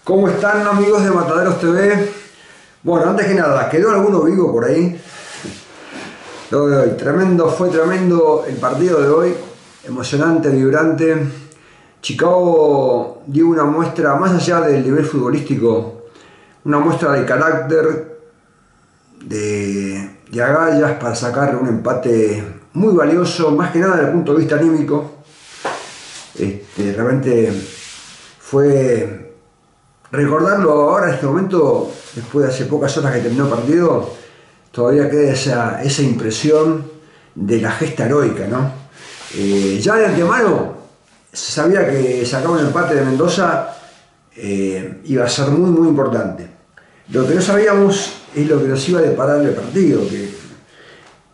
¿Cómo están, amigos de Mataderos TV? Bueno, antes que nada, ¿quedó alguno vivo por ahí? Lo de hoy, fue tremendo el partido de hoy, emocionante, vibrante. Chicago dio una muestra, más allá del nivel futbolístico, una muestra de carácter, de agallas para sacar un empate muy valioso, más que nada desde el punto de vista anímico. Realmente fue recordarlo ahora en este momento, después de hace pocas horas que terminó el partido, todavía queda esa impresión de la gesta heroica, ¿no? Ya de antemano se sabía que sacar un empate de Mendoza iba a ser muy muy importante. Lo que no sabíamos es lo que nos iba a deparar el partido,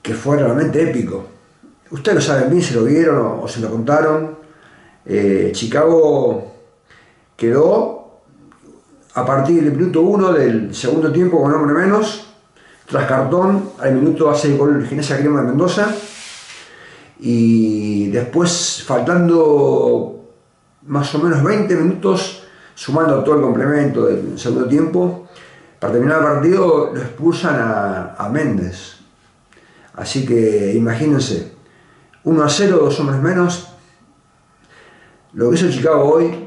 que fue realmente épico. Ustedes lo saben bien, se lo vieron o se lo contaron. Chicago quedó a partir del minuto 1 del segundo tiempo con hombre menos, tras cartón, al minuto hace el gol Gimnasia Grima de Mendoza, y después, faltando más o menos 20 minutos, sumando todo el complemento del segundo tiempo, para terminar el partido lo expulsan a Méndez. Así que imagínense, 1-0, 2 hombres menos. Lo que hizo Chicago hoy,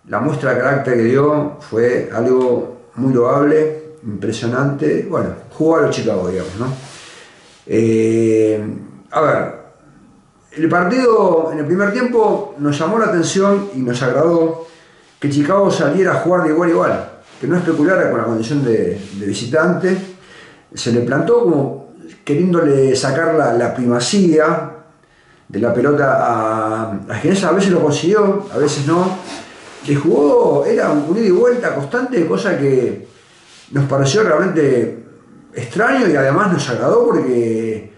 la muestra de carácter que dio, fue algo muy loable, impresionante. Bueno, jugó a los Chicago, digamos, ¿no? A ver, el partido en el primer tiempo nos llamó la atención y nos agradó que Chicago saliera a jugar de igual a igual, que no especulara con la condición de visitante. Se le plantó como queriéndole sacar la primacía de la pelota a Gimnasia. A veces lo consiguió, a veces no. Le jugó, era un ida y vuelta constante, cosa que nos pareció realmente extraño y además nos agradó porque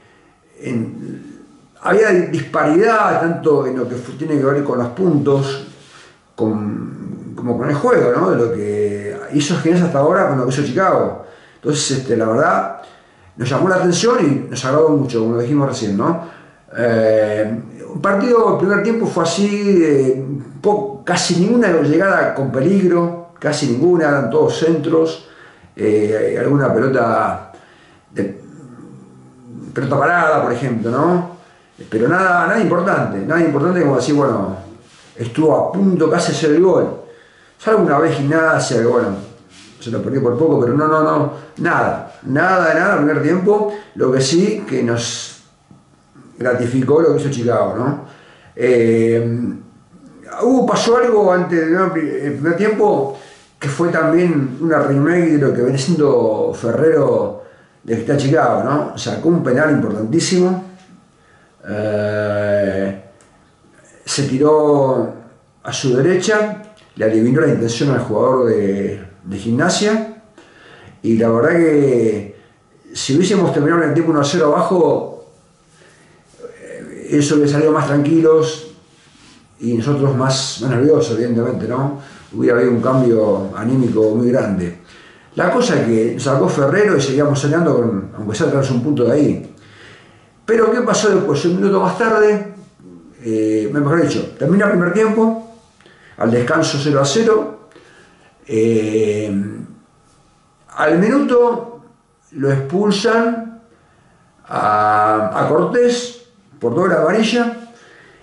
había disparidad tanto en lo que tiene que ver con los puntos como con el juego, ¿no? De lo que hizo Gimnasia hasta ahora con lo que hizo Chicago. Entonces, la verdad, nos llamó la atención y nos agradó mucho, como dijimos recién, ¿no? Un partido, el primer tiempo fue así, casi ninguna llegada con peligro, casi ninguna, eran todos centros, alguna pelota parada, por ejemplo, ¿no? Pero nada importante como decir, bueno, estuvo a punto casi de hacer el gol. Salvo una vez Gimnasia, que bueno, se lo perdió por poco, pero no, nada el primer tiempo. Lo que sí que nos gratificó lo que hizo Chicago, ¿no? Pasó algo antes del primer tiempo que fue también una remake de lo que viene siendo Ferrero de que está Chicago, ¿no? Sacó un penal importantísimo, se tiró a su derecha, le adivinó la intención al jugador de Gimnasia, y la verdad que si hubiésemos terminado en el tiempo 1-0 abajo, eso hubiera salido más tranquilos y nosotros más nerviosos, evidentemente, ¿no? Hubiera habido un cambio anímico muy grande. La cosa es que sacó Ferrero y seguíamos soñando aunque sea traerse un punto de ahí. Pero ¿qué pasó después? Un minuto más tarde, mejor dicho, termina el primer tiempo, al descanso 0-0. Al minuto lo expulsan a Cortés por doble amarilla,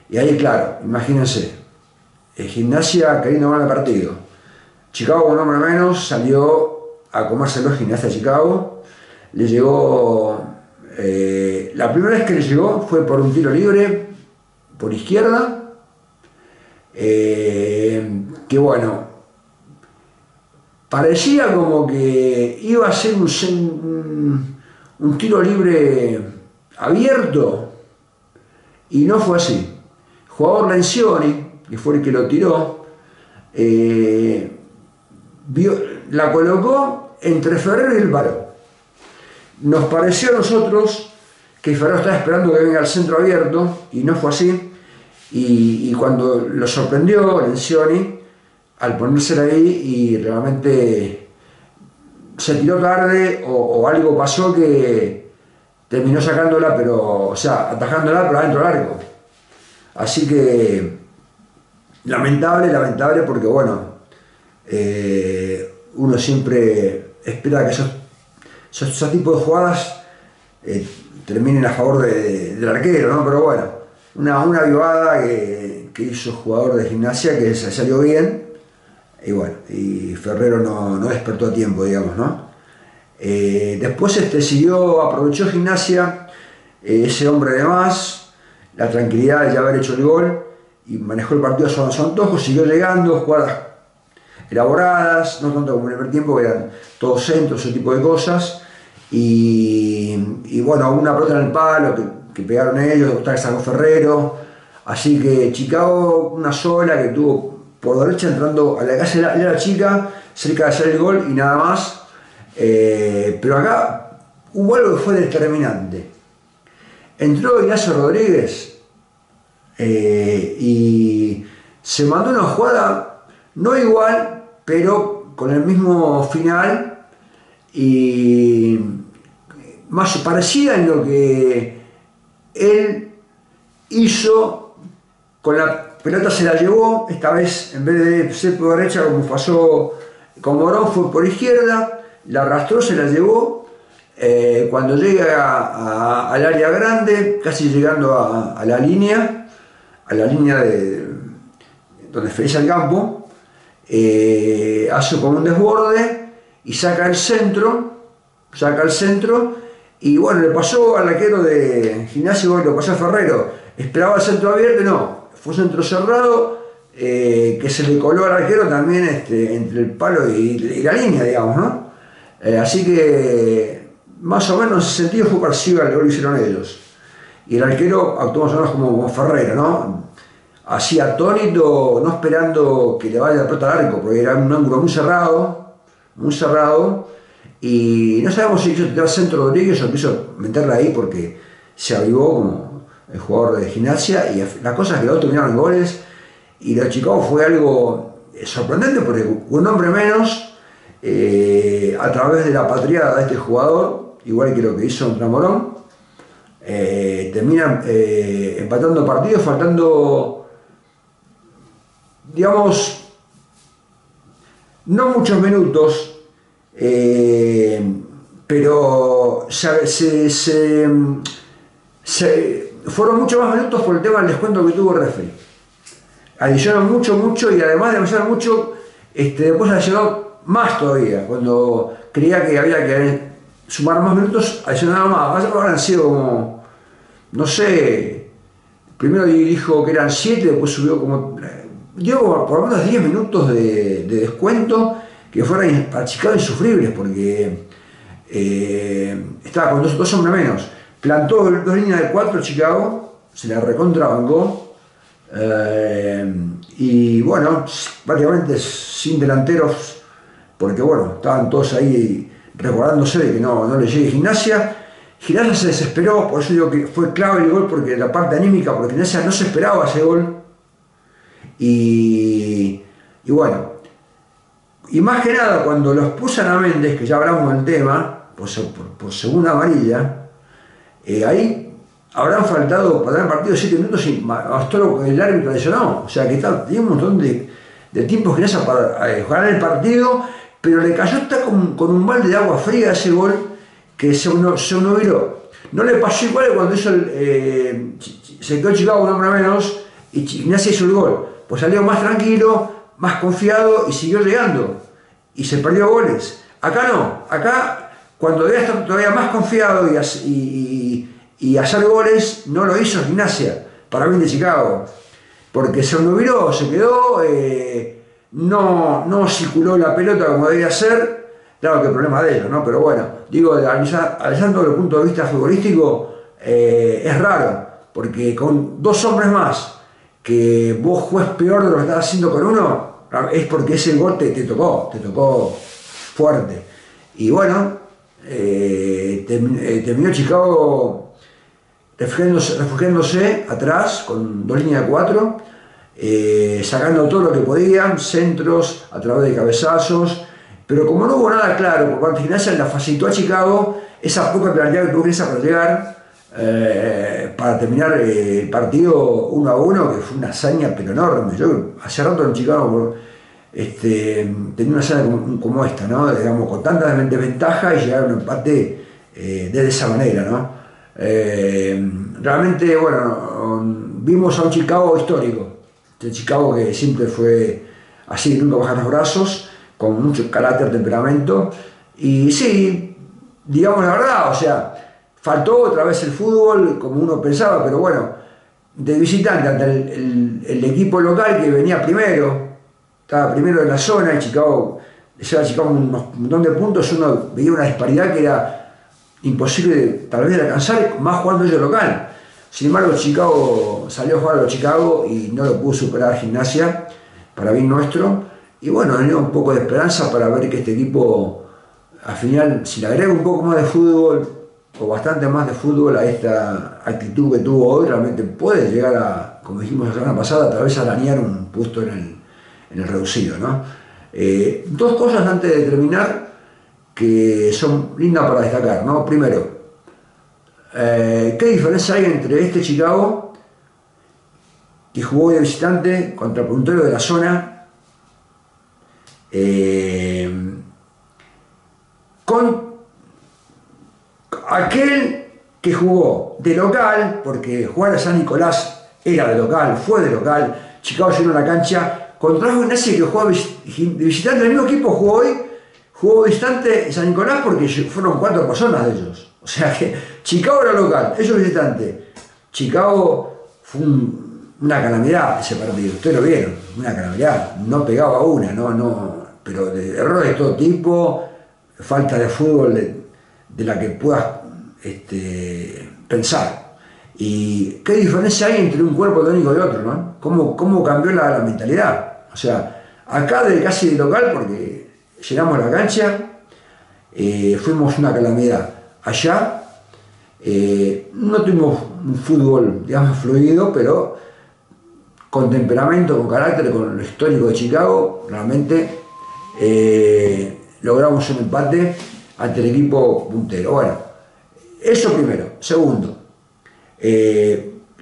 y ahí, claro, imagínense, Gimnasia queriendo ganar el partido. Chicago con hombre menos salió a comérselo a Gimnasia de Chicago. Le llegó, la primera vez que le llegó fue por un tiro libre por izquierda, que bueno, parecía como que iba a ser un tiro libre abierto, y no fue así. El jugador Lencioni, que fue el que lo tiró, la colocó entre Ferrero y el palo. Nos pareció a nosotros que Ferrero estaba esperando que venga al centro abierto, y no fue así. Y cuando lo sorprendió Lencioni al ponérsela ahí, y realmente se tiró tarde o algo pasó que terminó sacándola, pero, o sea, atajándola, pero adentro del arco. Así que lamentable porque bueno, uno siempre espera que esos tipos de jugadas terminen a favor del arquero, ¿no? Pero bueno, una avivada que hizo el jugador de Gimnasia que se salió bien, y bueno, y Ferrero no despertó a tiempo, digamos, ¿no? Después aprovechó Gimnasia, ese hombre de más, la tranquilidad de ya haber hecho el gol, y manejó el partido a su antojo, siguió llegando, jugadas elaboradas, no tanto como en el primer tiempo, que eran todos centros, ese tipo de cosas, y bueno, una pelota en el palo que pegaron ellos, que sacó Ferrero, así que Chicago una sola que tuvo por derecha entrando a la casa de la chica, cerca de hacer el gol y nada más. Pero acá hubo algo que fue determinante. Entró Ignacio Rodríguez y se mandó una jugada no igual, pero con el mismo final y más parecida en lo que él hizo. Con la pelota se la llevó, esta vez en vez de ser por derecha como pasó con Morón, fue por izquierda, la arrastró, se la llevó, cuando llega al área grande, casi llegando a la línea donde finaliza el campo, hace como un desborde y saca el centro, y bueno, le pasó al arquero de Gimnasia, lo pasó a Ferrero, esperaba el centro abierto, no, fue centro cerrado, que se le coló al arquero también entre el palo y la línea, digamos, ¿no? Así que más o menos en ese sentido fue parecido al gol que hicieron ellos. Y el arquero actuó más o menos como Ferrero, ¿no? Así atónito, no esperando que le vaya la pelota al arco, porque era un ángulo muy cerrado, y no sabemos si quiso tirar centro Rodríguez o quiso meterla ahí porque se avivó como el jugador de Gimnasia, y la cosa es que los dos terminaron en goles, y lo de Chicago fue algo sorprendente porque un hombre menos, a través de la patriada de este jugador, igual que lo que hizo contra Morón, terminan empatando partidos, faltando, digamos, no muchos minutos, pero fueron muchos más minutos por el tema del descuento que tuvo el referee. Adicionó mucho, y además de adicionar mucho, después adicionó más todavía. Cuando creía que había que sumar más minutos, adicionaba más. Ahora han sido como, no sé, primero dijo que eran 7, después subió como, dio por lo menos 10 minutos de descuento que fueron para Chicago insufribles, porque estaba con dos hombres menos. Plantó dos líneas de 4 Chicago, se la recontrabangó. Y bueno, prácticamente sin delanteros, porque bueno, estaban todos ahí resguardándose de que no le llegue Gimnasia. Gimnasia se desesperó, por eso digo que fue clave el gol, porque la parte anímica, porque Gimnasia no se esperaba ese gol. Y bueno, y más que nada cuando los expulsan a Méndez, que ya hablamos del tema, por segunda amarilla, ahí habrán faltado para el partido 7 minutos y bastó lo que el árbitro lesionó. O sea que tenía un montón de tiempo Gimnasia para jugar el partido, pero le cayó con un balde de agua fría a ese gol que se viró. No le pasó igual que cuando hizo se quedó Chicago un hombre menos y Gimnasia hizo el gol. Pues salió más tranquilo, más confiado y siguió llegando. Y se perdió goles. Acá no. Acá, cuando debía estar todavía más confiado y hacer goles, no lo hizo Gimnasia, para bien de Chicago. Porque se obnubiló, se quedó, no circuló la pelota como debía ser. Claro que el problema de ellos, ¿no? Pero bueno, digo, analizando desde el punto de vista futbolístico, es raro. Porque con dos hombres más, que vos juegues peor de lo que estás haciendo con uno, es porque ese gol te tocó fuerte. Y bueno, terminó Chicago refugiándose atrás con dos líneas de 4, sacando todo lo que podían, centros a través de cabezazos, pero como no hubo nada claro por parte de Gimnasia, la facilitó a Chicago esa poca claridad que tuvo Gimnasia para llegar, para terminar el partido 1-1, que fue una hazaña pero enorme. Yo hace rato en Chicago tener una escena como esta, ¿no? Digamos, con tanta desventaja y llegar a un empate de esa manera, ¿no? Realmente, bueno, vimos a un Chicago histórico, este Chicago que siempre fue así, nunca bajar los brazos, con mucho carácter, temperamento, y sí, digamos la verdad, o sea, faltó otra vez el fútbol como uno pensaba, pero bueno, de visitante ante el equipo local que venía primero, estaba primero en la zona, y Chicago, le lleva a Chicago un montón de puntos, uno veía una disparidad que era imposible tal vez de alcanzar, más jugando ellos local. Sin embargo, Chicago salió a jugar a los Chicago y no lo pudo superar Gimnasia, para bien nuestro. Y bueno, tenía un poco de esperanza para ver que este equipo, al final, si le agrega un poco más de fútbol, o bastante más de fútbol a esta actitud que tuvo hoy, realmente puede llegar a, como dijimos la semana pasada, tal vez arañar un puesto en el reducido, ¿no? Dos cosas antes de terminar que son lindas para destacar, ¿no? Primero, ¿qué diferencia hay entre este Chicago que jugó de visitante contra el puntero de la zona con aquel que jugó de local, porque jugar a San Nicolás era de local, fue de local, Chicago llenó la cancha, contra un Gimnasia que jugó de visitante, el mismo equipo jugó hoy, jugó visitante San Nicolás porque fueron 4 personas de ellos. O sea que Chicago era local, ellos visitante. Chicago fue una calamidad ese partido, ustedes lo vieron, una calamidad, no pegaba una, pero de errores de todo tipo, falta de fútbol de la que puedas pensar. ¿Y qué diferencia hay entre un cuerpo técnico y otro, no? ¿Cómo cambió la mentalidad? O sea, acá casi de local, porque llenamos la cancha, fuimos una calamidad. Allá no tuvimos un fútbol, digamos, fluido, pero con temperamento, con carácter, con lo histórico de Chicago, realmente logramos un empate ante el equipo puntero. Bueno, eso primero. Segundo,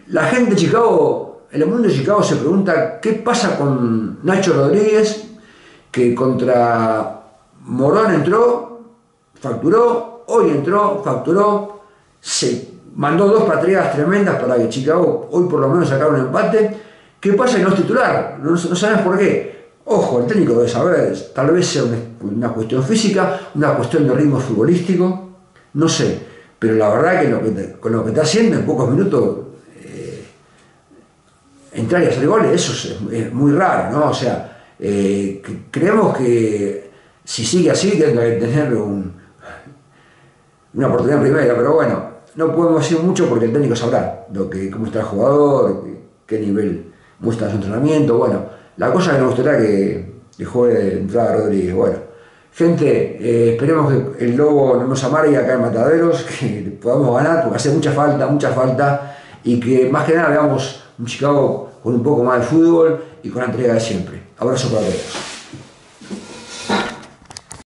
la gente de Chicago, el mundo de Chicago se pregunta qué pasa con Nacho Rodríguez, que contra Morón entró, facturó, hoy entró, facturó, se mandó 2 patriadas tremendas para que Chicago hoy por lo menos sacara un empate. ¿Qué pasa que no es titular? No sabes por qué. Ojo, el técnico debe saber, tal vez sea una cuestión física, una cuestión de ritmo futbolístico, no sé, pero la verdad que con lo que está haciendo en pocos minutos, entrar y hacer goles, eso es muy raro, ¿no? O sea, creemos que si sigue así tendrá que tener una oportunidad en primera, pero bueno, no podemos decir mucho porque el técnico sabrá cómo está el jugador, qué nivel muestra su entrenamiento. Bueno, la cosa que me gustaría que juegue de entrada Rodríguez. Bueno, gente, esperemos que el Lobo no nos amargue acá en Mataderos, que podamos ganar, porque hace mucha falta, y que más que nada veamos un Chicago con un poco más de fútbol y con la entrega de siempre. Abrazo para todos.